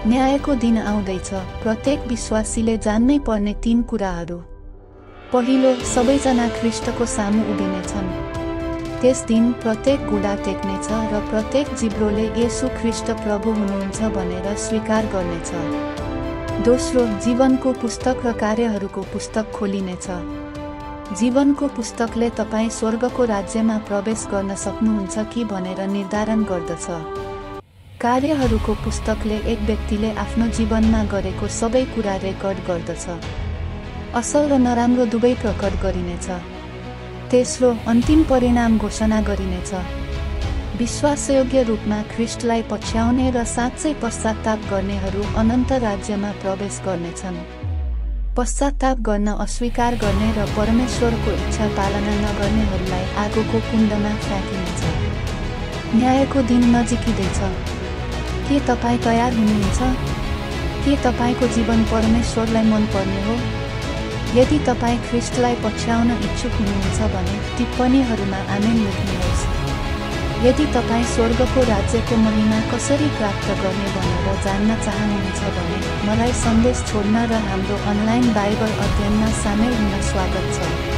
न्यायको दिन आउँदैछ। प्रत्येक विश्वासीले जान्नै पर्ने 3 कुराहरू। पहिलो, सबैजना ख्रीष्टको सामु उभिनेछन्। त्यस दिन प्रत्येक घुँडा टेक्नेछ र प्रत्येक जिब्रोले येशू ख्रीष्ट प्रभु हुनुहुन्छ भनेर स्वीकार गर्नेछ। दोस्रो, जीवनको पुस्तक र कार्यहरूको पुस्तक खोलिनेछ। जीवनको पुस्तकले तपाईँ स्वर्गको राज्यमा प्रवेश गर्न सक्नुहुन्छ कि भनेर निर्धारण गर्दछ। कार्यहरूको पुस्तकले एक व्यक्तिले आफ्नो जीवनमा गरेको सबै कुरा रेकर्ड गर्दछ। असल र नराम्रो दुवै प्रकट गरिनेछ। तेस्रो, अन्तिम परिणाम घोषणा गरिनेछ। विश्वासयोग्य रूपमा ख्रीष्टलाई पछ्याउने र साँच्चै पश्चाताप गर्नेहरू अनन्त राज्यमा प्रवेश गर्नेछन्। पश्चाताप गर्न अस्वीकार गर्ने र परमेश्वरको इच्छा पालना नगर्नेहरूलाई आगोको कुण्डमा फ्याँकिनेछ। न्यायको दिन नजिकिँदैछ। के तपाईँ तयार हुनुहुन्छ? के तपाईँको जीवन परमेश्वरलाई मनपर्ने हो? यदि तपाईँ ख्रीष्टलाई पछ्याउन इच्छुक हुनुहुन्छ भने टिप्पणीहरूमा आमेन लेख्नुहोस्। यदि तपाईँ स्वर्गको राज्यको महिमा कसरी प्राप्त गर्ने भनेर जान्न चाहनुहुन्छ भने मलाई सन्देश छोड्न र हाम्रो अनलाइन बाइबल अध्ययनमा सामेल हुन स्वागत छ।